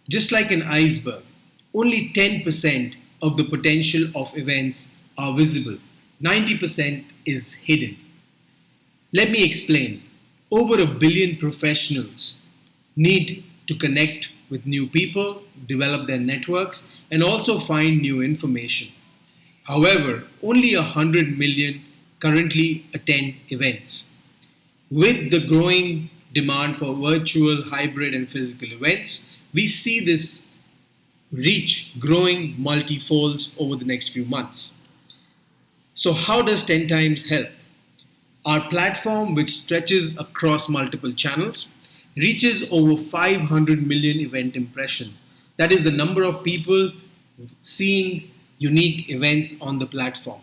Just like an iceberg, only 10% of the potential of events are visible, 90% is hidden. Let me explain. Over a billion professionals need to connect with new people, develop their networks, and also find new information. However, only 100 million currently attend events. With the growing demand for virtual, hybrid, and physical events, we see this reach growing multifolds over the next few months. So, how does 10 times help? Our platform, which stretches across multiple channels, reaches over 500 million event impressions. That is the number of people seeing unique events on the platform.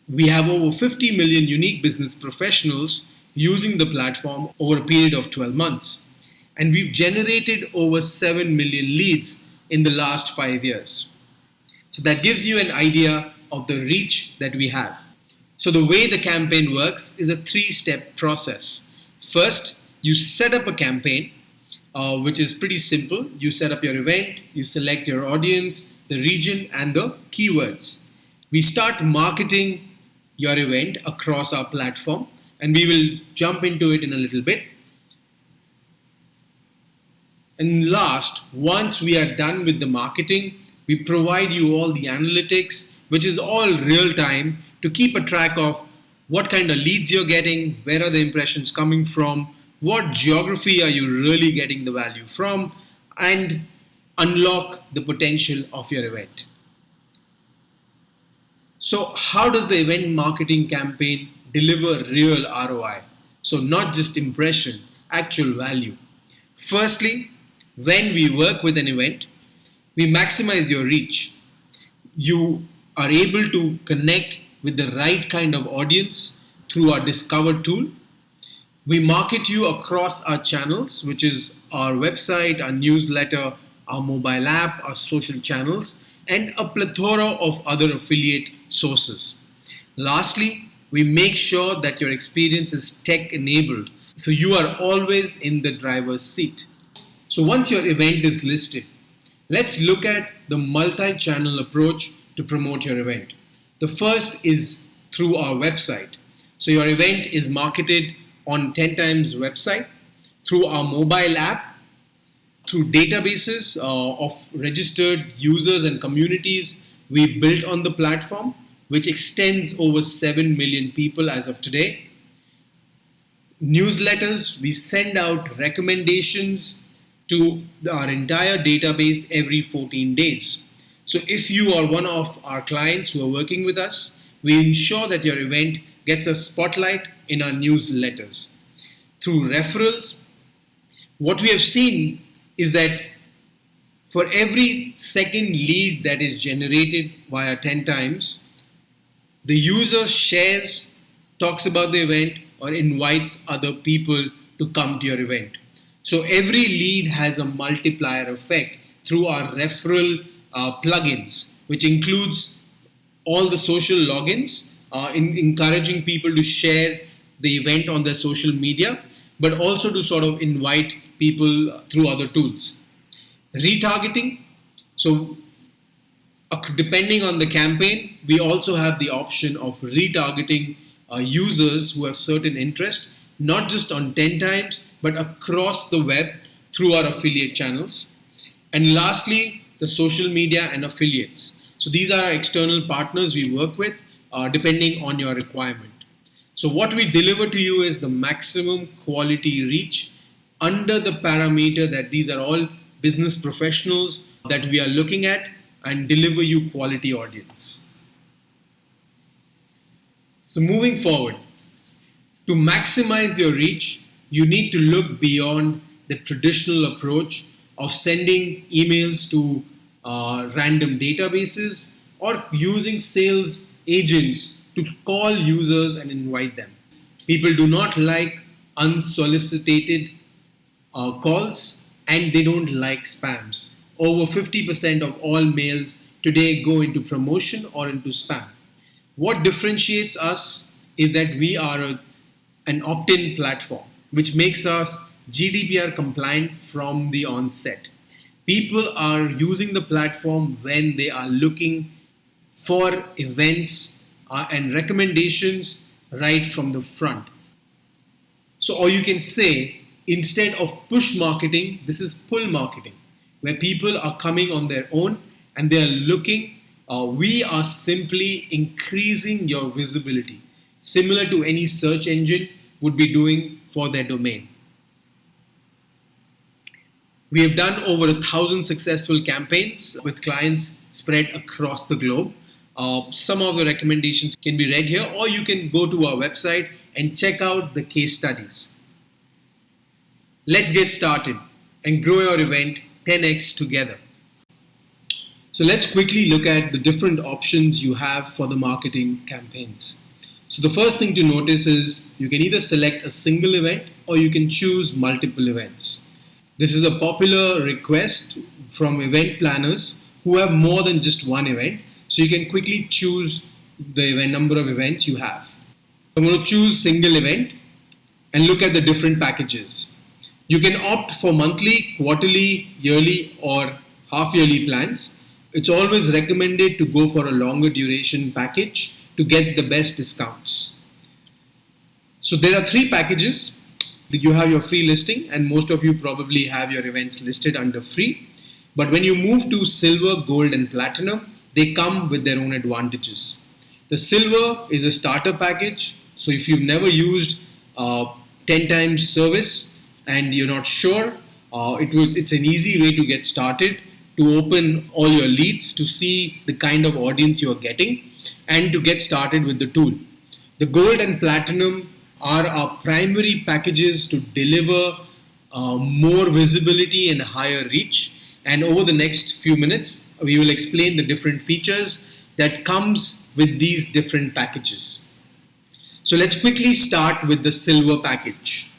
We have over 50 million unique business professionals using the platform over a period of 12 months. And we've generated over 7 million leads in the last 5 years. So that gives you an idea of the reach that we have. So the way the campaign works is a three-step process. First, you set up a campaign, which is pretty simple. You set up your event, you select your audience, the region, and the keywords. We start marketing your event across our platform, and we will jump into it in a little bit. And last, once we are done with the marketing, we provide you all the analytics, which is all real time, to keep a track of what kind of leads you're getting, where are the impressions coming from, what geography are you really getting the value from, and unlock the potential of your event. So how does the event marketing campaign deliver real ROI? So not just impression, actual value. Firstly, when we work with an event, we maximize your reach. You are able to connect with the right kind of audience through our Discover tool. We market you across our channels, which is our website, our newsletter, our mobile app, our social channels, and a plethora of other affiliate sources. Lastly, we make sure that your experience is tech enabled, so you are always in the driver's seat. So once your event is listed, let's look at the multi-channel approach to promote your event. The first is through our website. So your event is marketed on 10 times website, through our mobile app, through databases of registered users and communities we've built on the platform, which extends over 7 million people as of today. Newsletters, we send out recommendations to our entire database every 14 days. So if you are one of our clients who are working with us, we ensure that your event gets a spotlight in our newsletters. Through referrals, what we have seen is that for every second lead that is generated via 10 times, the user shares, talks about the event, or invites other people to come to your event. So every lead has a multiplier effect through our referral plugins, which includes all the social logins, in encouraging people to share the event on their social media, but also to sort of invite people through other tools. Retargeting. So depending on the campaign, we also have the option of retargeting users who have certain interest, not just on 10 times, but across the web through our affiliate channels. And lastly, the social media and affiliates. So these are our external partners we work with, depending on your requirement. So what we deliver to you is the maximum quality reach under the parameter that these are all business professionals that we are looking at, and deliver you quality audience. So moving forward, to maximize your reach, you need to look beyond the traditional approach of sending emails to random databases or using sales agents to call users and invite them. People do not like unsolicited calls, and they don't like spams. Over 50% of all mails today go into promotion or into spam. What differentiates us is that we are an opt-in platform, which makes us GDPR compliant from the onset. People are using the platform when they are looking for events and recommendations right from the front. So, or you can say, instead of push marketing, this is pull marketing, where people are coming on their own and they are looking. We are simply increasing your visibility, similar to any search engine would be doing for their domain. We have done over 1,000 successful campaigns with clients spread across the globe. Some of the recommendations can be read here, or you can go to our website and check out the case studies. Let's get started and grow your event 10x together. So let's quickly look at the different options you have for the marketing campaigns. So the first thing to notice is you can either select a single event or you can choose multiple events. This is a popular request from event planners who have more than just one event. So you can quickly choose the event number of events you have. I'm going to choose single event and look at the different packages. You can opt for monthly, quarterly, yearly, or half yearly plans. It's always recommended to go for a longer duration package to get the best discounts. So there are three packages. You have your free listing, and most of you probably have your events listed under free. But when you move to silver, gold, and platinum, they come with their own advantages. The silver is a starter package. So if you've never used 10 times service and you're not sure, it's an easy way to get started, to open all your leads, to see the kind of audience you are getting, and to get started with the tool. The gold and platinum are our primary packages to deliver more visibility and higher reach. And over the next few minutes, we will explain the different features that comes with these different packages. So let's quickly start with the silver package.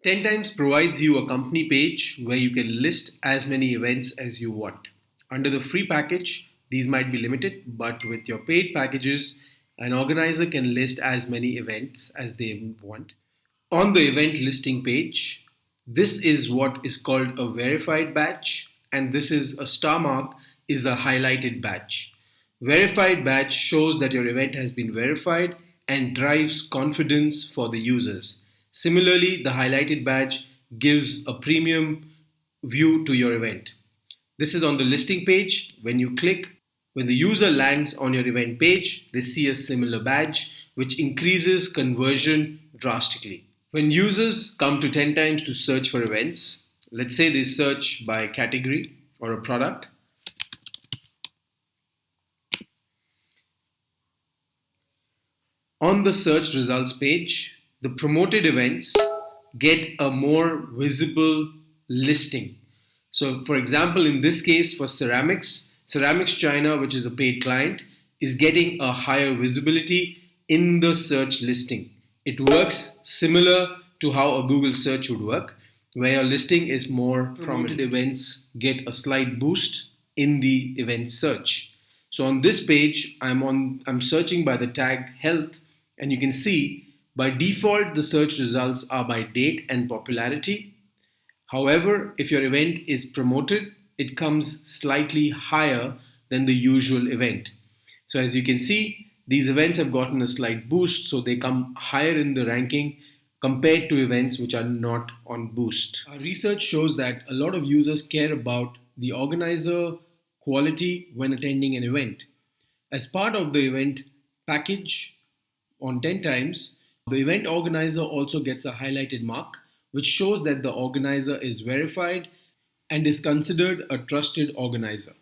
10 times provides you a company page where you can list as many events as you want. Under the free package, these might be limited, but with your paid packages, an organizer can list as many events as they want. On the event listing page, this is what is called a verified badge, and this is a star mark is a highlighted badge. Verified badge shows that your event has been verified and drives confidence for the users. Similarly, the highlighted badge gives a premium view to your event. This is on the listing page. When the user lands on your event page, they see a similar badge, which increases conversion drastically. When users come to 10 times to search for events, let's say they search by category or a product, on the search results page, the promoted events get a more visible listing. So, for example, in this case for Ceramics China, which is a paid client, is getting a higher visibility in the search listing. It works similar to how a Google search would work, where your listing is more prominent. Events get a slight boost in the event search. So on this page, I'm searching by the tag health, and you can see by default the search results are by date and popularity. However, if your event is promoted, it comes slightly higher than the usual event. So as you can see, these events have gotten a slight boost, so they come higher in the ranking compared to events which are not on boost. Our research shows that a lot of users care about the organizer quality when attending an event. As part of the event package on 10 times, the event organizer also gets a highlighted mark, which shows that the organizer is verified and is considered a trusted organizer.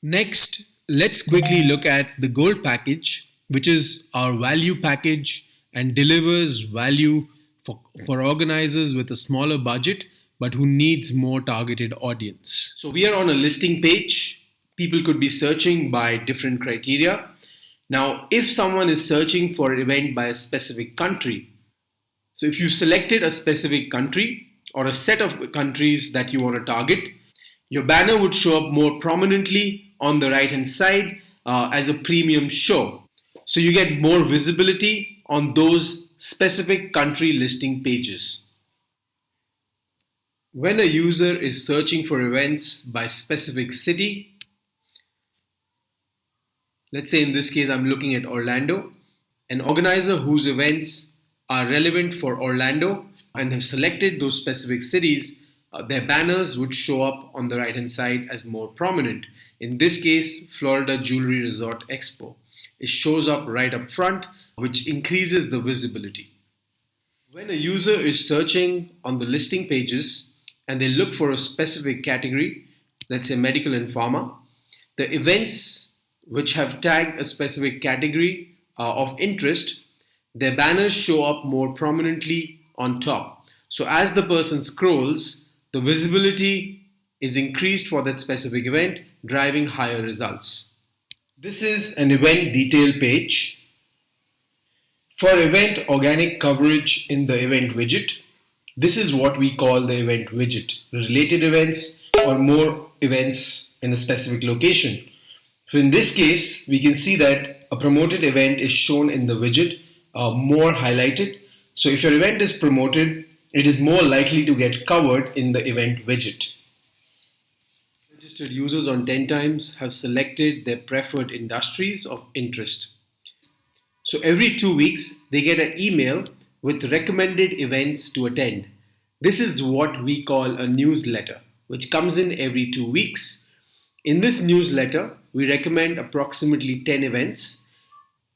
Next, let's quickly look at the gold package, which is our value package and delivers value for organizers with a smaller budget but who needs more targeted audience. So we are on a listing page. People could be searching by different criteria. Now, if someone is searching for an event by a specific country, so if you've selected a specific country or a set of countries that you want to target, your banner would show up more prominently on the right hand side as a premium show. So you get more visibility on those specific country listing pages. When a user is searching for events by specific city, let's say in this case I'm looking at Orlando, an organizer whose events are relevant for Orlando and have selected those specific cities, their banners would show up on the right hand side as more prominent. In this case, Florida Jewelry Resort Expo. It shows up right up front, which increases the visibility. When a user is searching on the listing pages and they look for a specific category, let's say medical and pharma, the events which have tagged a specific category of interest, their banners show up more prominently on top. So as the person scrolls, the visibility is increased for that specific event, driving higher results. This is an event detail page. For event organic coverage in the event widget, this is what we call the event widget. Related events or more events in a specific location. So in this case, we can see that a promoted event is shown in the widget, more highlighted. So if your event is promoted, it is more likely to get covered in the event widget. Registered users on 10Times have selected their preferred industries of interest. So every 2 weeks, they get an email with recommended events to attend. This is what we call a newsletter, which comes in every 2 weeks. In this newsletter, we recommend approximately 10 events,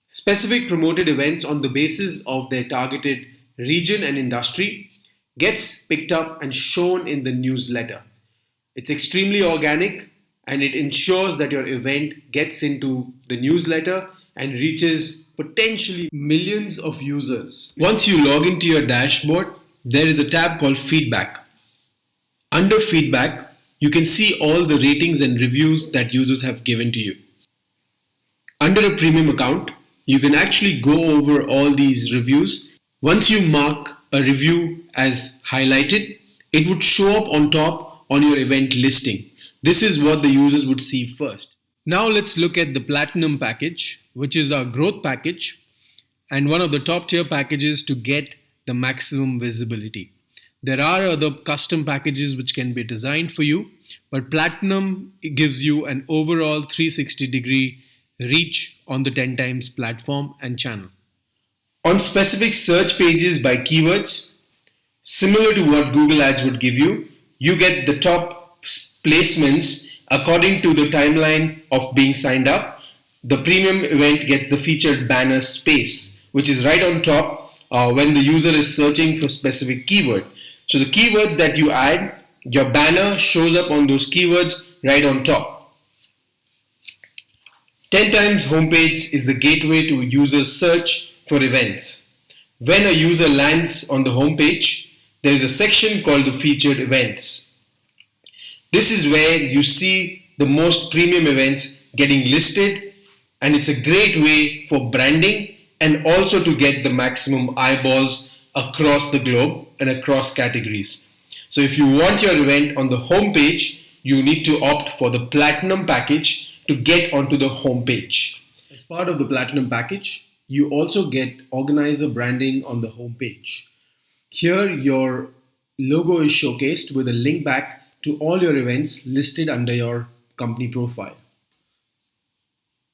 specific promoted events on the basis of their targeted region and industry, gets picked up and shown in the newsletter. It's extremely organic and it ensures that your event gets into the newsletter and reaches potentially millions of users. Once you log into your dashboard, there is a tab called Feedback. Under Feedback, you can see all the ratings and reviews that users have given to you. Under a premium account, you can actually go over all these reviews. Once you mark a review as highlighted, it would show up on top on your event listing. This is what the users would see first. Now let's look at the Platinum package, which is our growth package and one of the top tier packages to get the maximum visibility. There are other custom packages which can be designed for you, but Platinum gives you an overall 360-degree reach on the 10Times platform and channel. On specific search pages by keywords, similar to what Google Ads would give you, you get the top placements according to the timeline of being signed up. The premium event gets the featured banner space, which is right on top when the user is searching for specific keyword. So the keywords that you add, your banner shows up on those keywords right on top. 10Times homepage is the gateway to user search for events. When a user lands on the homepage, there is a section called the featured events. This is where you see the most premium events getting listed, and it's a great way for branding and also to get the maximum eyeballs across the globe and across categories. So if you want your event on the homepage, you need to opt for the Platinum package to get onto the homepage. As part of the Platinum package, you also get organizer branding on the homepage. Here your logo is showcased with a link back to all your events listed under your company profile.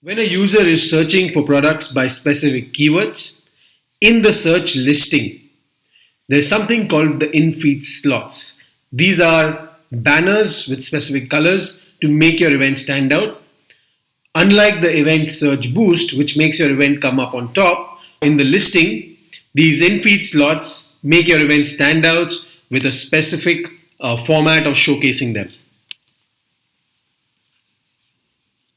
When a user is searching for products by specific keywords, in the search listing, there's something called the in-feed slots. These are banners with specific colors to make your event stand out. Unlike the event search boost, which makes your event come up on top, in the listing, these in-feed slots make your event stand out with a specific format of showcasing them.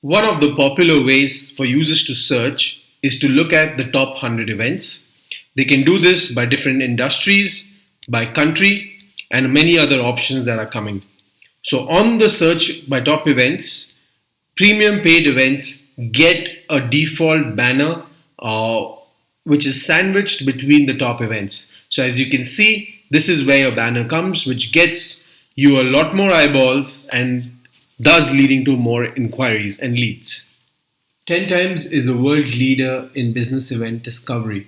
One of the popular ways for users to search is to look at the top 100 events. They can do this by different industries, by country, and many other options that are coming. So on the search by top events, premium paid events get a default banner which is sandwiched between the top events. So as you can see, this is where your banner comes, which gets you a lot more eyeballs and thus leading to more inquiries and leads. 10Times is a world leader in business event discovery.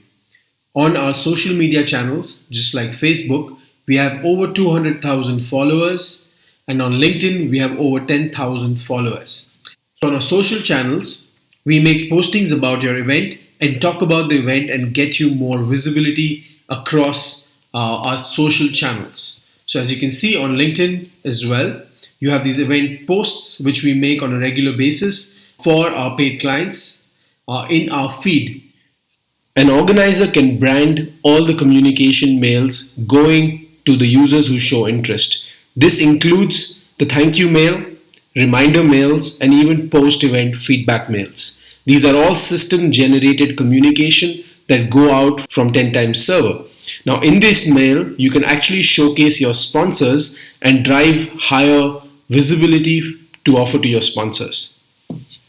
On our social media channels, just like Facebook, we have over 200,000 followers, and on LinkedIn, we have over 10,000 followers. So on our social channels, we make postings about your event and talk about the event and get you more visibility across our social channels. So as you can see on LinkedIn as well, you have these event posts which we make on a regular basis for our paid clients in our feed. An organizer can brand all the communication mails going to the users who show interest. This includes the thank you mail, reminder mails, and even post event feedback mails. These are all system generated communication that go out from 10Times server. Now, in this mail, you can actually showcase your sponsors and drive higher visibility to offer to your sponsors.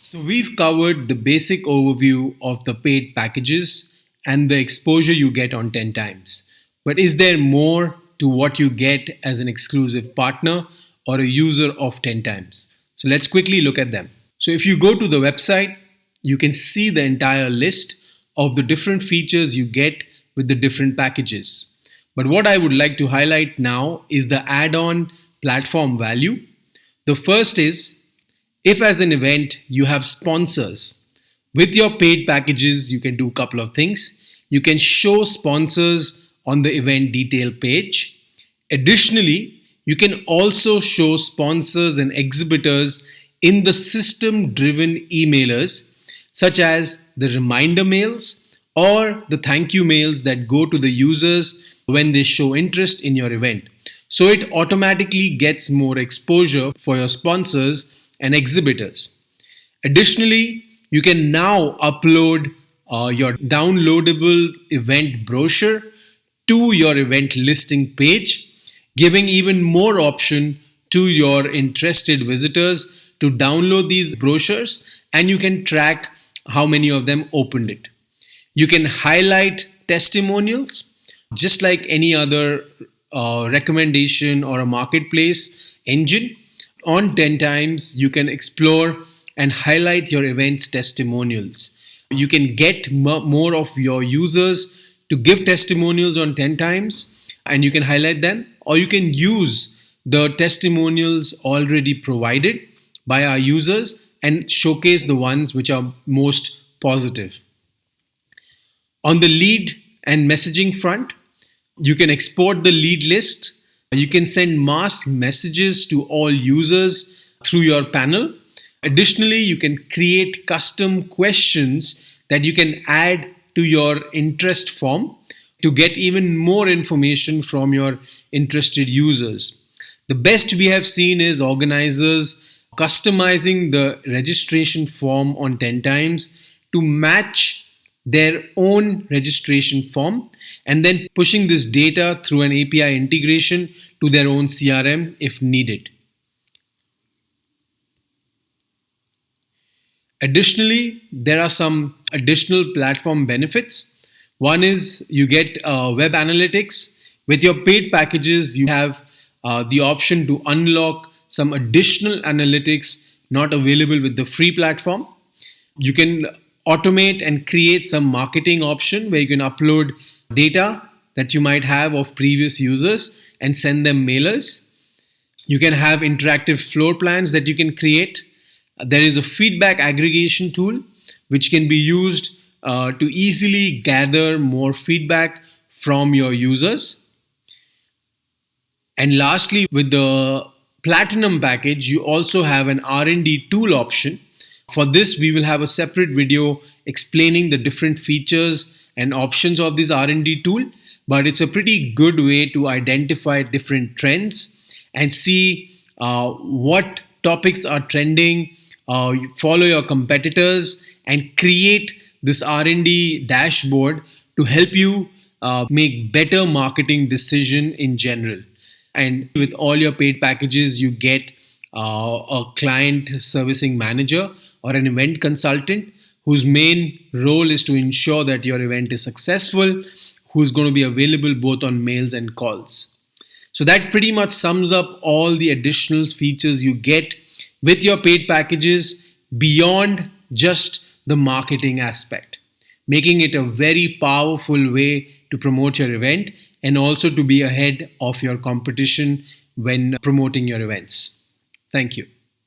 So, we've covered the basic overview of the paid packages and the exposure you get on 10Times. But is there more to what you get as an exclusive partner or a user of 10Times? So let's quickly look at them. So if you go to the website, you can see the entire list of the different features you get with the different packages. But what I would like to highlight now is the add-on platform value. The first is, if as an event you have sponsors, with your paid packages, you can do a couple of things. You can show sponsors on the event detail page. Additionally, you can also show sponsors and exhibitors in the system-driven emailers, such as the reminder mails or the thank you mails that go to the users when they show interest in your event. So it automatically gets more exposure for your sponsors and exhibitors. Additionally, you can now upload your downloadable event brochure to your event listing page, giving even more option to your interested visitors to download these brochures, and you can track how many of them opened it. You can highlight testimonials just like any other recommendation or a marketplace engine. On 10Times, you can explore and highlight your event's testimonials. You can get more of your users to give testimonials on 10Times, and you can highlight them, or you can use the testimonials already provided by our users and showcase the ones which are most positive. On the lead and messaging front, you can export the lead list. You can send mass messages to all users through your panel. Additionally, you can create custom questions that you can add to your interest form to get even more information from your interested users. The best we have seen is organizers customizing the registration form on 10Times to match their own registration form and then pushing this data through an API integration to their own CRM if needed. Additionally, there are some additional platform benefits. One is you get web analytics. With your paid packages, you have the option to unlock some additional analytics not available with the free platform. You can automate and create some marketing option where you can upload data that you might have of previous users and send them mailers. You can have interactive floor plans that you can create. There is a feedback aggregation tool which can be used to easily gather more feedback from your users. And lastly, with the Platinum package, you also have an R&D tool option. For this, we will have a separate video explaining the different features and options of this R&D tool, but it's a pretty good way to identify different trends and see what topics are trending, follow your competitors, and create this R&D dashboard to help you make better marketing decision in general. And with all your paid packages, you get a client servicing manager or an event consultant whose main role is to ensure that your event is successful, who's going to be available both on mails and calls. So that pretty much sums up all the additional features you get with your paid packages beyond just the marketing aspect, making it a very powerful way to promote your event and also to be ahead of your competition when promoting your events. Thank you.